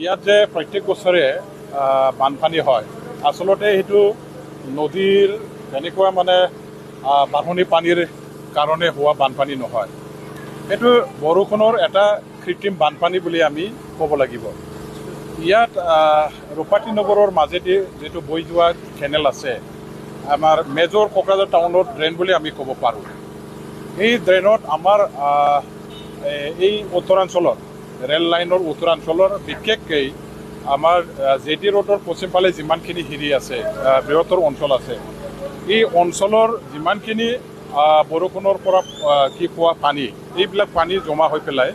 ইয়াত যে প্ৰত্যেক বছৰে বানপানী হয়, আচলতে সেইটো নদীৰ তেনেকুৱা মানে বাঢ়নি পানীৰ কাৰণে হোৱা বানপানী নহয়। সেইটো বৰষুণৰ এটা কৃত্ৰিম বানপানী বুলি আমি ক'ব লাগিব। ইয়াত ৰূপাতী নগৰৰ মাজেদি যিটো বৈ যোৱা কেনেল আছে, আমাৰ মেজৰ কোকৰাঝাৰ টাউনৰ ড্ৰেইন বুলি আমি ক'ব পাৰোঁ। এই ড্ৰেইনত আমাৰ এই উত্তৰাঞ্চলৰ ৰেল লাইনৰ উত্তৰাঞ্চলৰ বিশেষকৈ আমাৰ জেটি ৰোডৰ পশ্চিমফালে যিমানখিনি হেৰি আছে, বৃহত্তৰ অঞ্চল আছে, এই অঞ্চলৰ যিমানখিনি বৰষুণৰ পৰা পোৱা পানী, এইবিলাক পানী জমা হৈ পেলাই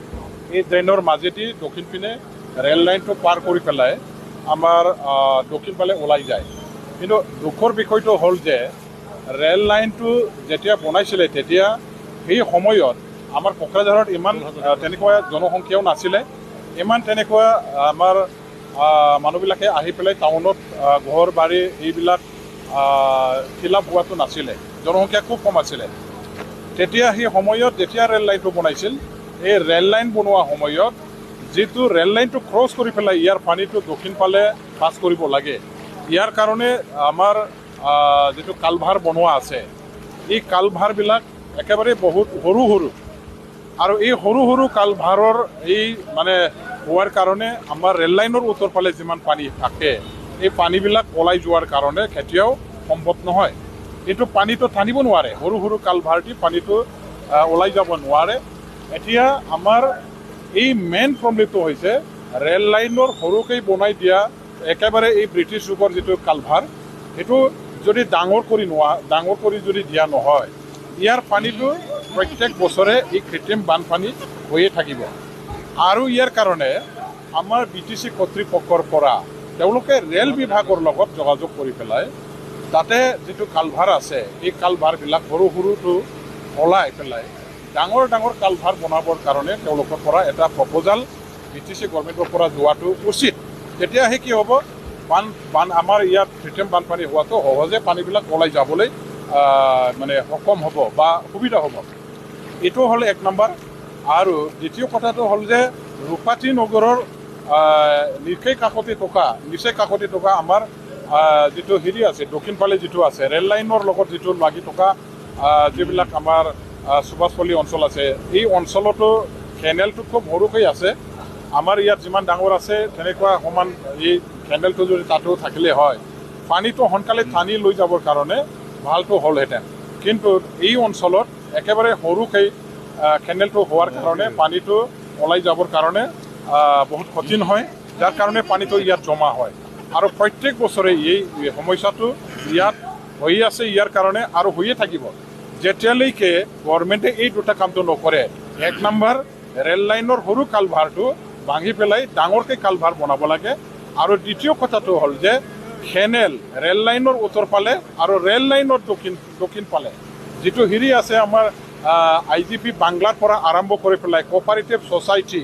এই ড্ৰেইনৰ মাজেদি দক্ষিণ পিনে ৰেল লাইনটো পাৰ কৰি পেলাই আমাৰ দক্ষিণ ফালে ওলাই যায়। কিন্তু দুখৰ বিষয়টো হ'ল যে ৰেল লাইনটো যেতিয়া বনাইছিলে তেতিয়া সেই সময়ত আমাৰ কোকৰাঝাৰত ইমান তেনেকুৱা জনসংখ্যাও নাছিলে, ইমান তেনেকুৱা আমাৰ মানুহবিলাকে আহি পেলাই টাউনত ঘৰ বাৰী এইবিলাক ফিল আপ হোৱাটো নাছিলে, জনসংখ্যা খুব কম আছিলে। তেতিয়া সেই সময়ত যেতিয়া ৰেল লাইনটো বনাইছিল, এই ৰেল লাইন বনোৱা সময়ত যিটো ৰেল লাইনটো ক্ৰছ কৰি পেলাই ইয়াৰ পানীটো দক্ষিণ ফালে পাছ কৰিব লাগে, ইয়াৰ কাৰণে আমাৰ যিটো কালভাৰ বনোৱা আছে, এই কালভাৰবিলাক একেবাৰে বহুত সৰু সৰু, আৰু এই সৰু সৰু কালভাৰৰ এই মানে হোৱাৰ কাৰণে আমাৰ ৰেল লাইনৰ উত্তৰ ফালে যিমান পানী থাকে, এই পানীবিলাক ওলাই যোৱাৰ কাৰণে কেতিয়াও সম্ভৱ নহয়। এইটো পানীটো টানিব নোৱাৰে, সৰু সৰু কালভাৰ দি পানীটো ওলাই যাব নোৱাৰে। এতিয়া আমাৰ এই মেইন প্ৰব্লেমটো হৈছে ৰেল লাইনৰ সৰুকৈ বনাই দিয়া একেবাৰে এই ব্ৰিটিছ যুগৰ যিটো কালভাৰ, সেইটো যদি ডাঙৰ কৰি যদি দিয়া নহয়, ইয়াৰ পানীটো প্ৰত্যেক বছৰে এই কৃত্ৰিম বানপানী হৈয়ে থাকিব। আৰু ইয়াৰ কাৰণে আমাৰ BTC কৰ্তৃপক্ষৰ পৰা তেওঁলোকে ৰেল বিভাগৰ লগত যোগাযোগ কৰি পেলাই তাতে যিটো কালভাৰ আছে, এই কালভাৰবিলাক সৰু সৰুটো ওলাই পেলাই ডাঙৰ ডাঙৰ কালভাৰ বনাবৰ কাৰণে তেওঁলোকৰ পৰা এটা প্ৰপ'জাল BTC গভৰ্ণমেণ্টৰ পৰা যোৱাটো উচিত। তেতিয়াহে কি হ'ব, আমাৰ ইয়াত কৃত্ৰিম বানপানী হোৱাটো সহজে পানীবিলাক ওলাই যাবলৈ মানে সক্ষম হ'ব বা সুবিধা হ'ব। এইটো হ'ল এক নম্বৰ। আৰু দ্বিতীয় কথাটো হ'ল যে ৰূপাতী নগৰৰ নিচেই কাষতে থকা আমাৰ যিটো হেৰি আছে, দক্ষিণ ফালে যিটো আছে ৰেল লাইনৰ লগত যিটো লাগি থকা যিবিলাক আমাৰ সুভাষপল্লী অঞ্চল আছে, এই অঞ্চলতো কেনেলটো খুব সৰুকৈ আছে। আমাৰ ইয়াত যিমান ডাঙৰ আছে তেনেকুৱা সমান এই কেনেলটো যদি তাতো থাকিলে হয়, পানীটো সোনকালে টানি লৈ যাবৰ কাৰণে ভালটো হ'লহেঁতেন। কিন্তু এই অঞ্চলত একেবাৰে সৰুকৈ কেনেলটো হোৱাৰ কাৰণে পানীটো ওলাই যাবৰ কাৰণে বহুত কঠিন হয়, যাৰ কাৰণে পানীটো ইয়াত জমা হয়। আৰু প্ৰত্যেক বছৰে এই সমস্যাটো ইয়াত হৈ আছে, ইয়াৰ কাৰণে আৰু হৈয়ে থাকিব যেতিয়ালৈকে গভৰ্ণমেণ্টে এই দুটা কামটো নকৰে। এক নম্বৰ, ৰেল লাইনৰ সৰু কালভাৰটো ভাঙি পেলাই ডাঙৰকৈ কালভাৰ বনাব লাগে। আৰু দ্বিতীয় কথাটো হ'ল যে কেনেল ৰেল লাইনৰ উত্তৰ ফালে আৰু ৰেল লাইনৰ দক্ষিণ ফালে যিটো হেৰি আছে, আমাৰ IGP বাংলাৰ পৰা আৰম্ভ কৰি পেলাই কোঅপাৰেটিভ ছ'চাইটি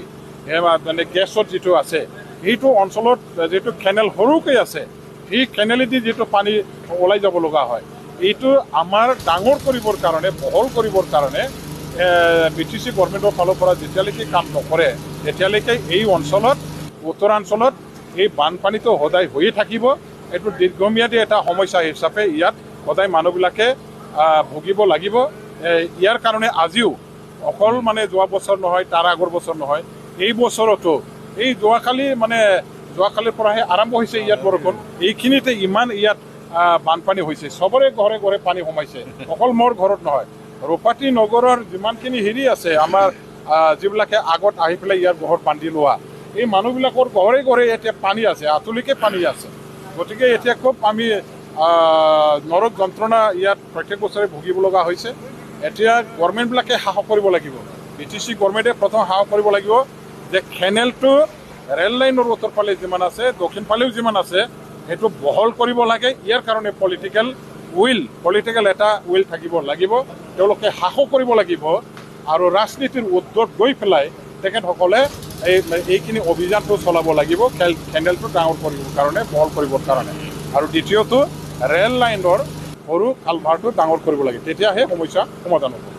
মানে গেছত যিটো আছে, সেইটো অঞ্চলত যিটো কেনেল সৰুকৈ আছে, সেই কেনেলেদি যিটো পানী ওলাই যাব লগা হয়, এইটো আমাৰ ডাঙৰ কৰিবৰ কাৰণে, বহল কৰিবৰ কাৰণে BTC গভৰ্ণমেণ্টৰ ফালৰ পৰা যেতিয়ালৈকে কাম নকৰে, তেতিয়ালৈকে এই অঞ্চলত উত্তৰাঞ্চলত এই বানপানীটো সদায় হৈয়ে থাকিব। এইটো দীৰ্ঘম্যাদী এটা সমস্যা হিচাপে ইয়াত সদায় মানুহবিলাকে ভুগিব লাগিব। ইয়াৰ কাৰণে আজিও অকল মানে যোৱা বছৰ নহয়, তাৰ আগৰ বছৰ নহয়, এই বছৰতো এই যোৱাকালিৰ পৰাহে আৰম্ভ হৈছে ইয়াত বৰষুণ, এইখিনিতে ইমান ইয়াত বানপানী হৈছে, চবৰে ঘৰে ঘৰে পানী সোমাইছে, অকল মোৰ ঘৰত নহয়। ৰূপাতী নগৰৰ যিমানখিনি হেৰি আছে, আমাৰ যিবিলাকে আগত আহি পেলাই ইয়াৰ ঘৰত বান্ধি লোৱা, এই মানুহবিলাকৰ ঘৰে ঘৰে এতিয়া পানী আছে, আঁতলৈকে পানী আছে। গতিকে এতিয়া খুব আমি নৰক যন্ত্ৰণা ইয়াত প্ৰত্যেক বছৰে ভুগিব লগা হৈছে। এতিয়া গভৰ্ণমেণ্টবিলাকে সাহস কৰিব লাগিব, BTC গভৰ্ণমেণ্টে প্ৰথম সাহস কৰিব লাগিব যে কেনেলটো ৰেল লাইনৰ উত্তৰ ফালে যিমান আছে, দক্ষিণ ফালেও যিমান আছে, সেইটো বহল কৰিব লাগে। ইয়াৰ কাৰণে পলিটিকেল এটা উইল থাকিব লাগিব, তেওঁলোকে সাহস কৰিব লাগিব। আৰু ৰাজনীতিৰ উদ্যোগ গৈ পেলাই তেখেতসকলে এইখিনি অভিযানটো চলাব লাগিব, কেনেলটো ডাঙৰ কৰিবৰ কাৰণে, বহল কৰিবৰ কাৰণে। আৰু দ্বিতীয়টো, ৰেল লাইনৰ সৰু কালভাৰটো ডাঙৰ কৰিব লাগে, তেতিয়াহে সমস্যা সমাধান হ'ব।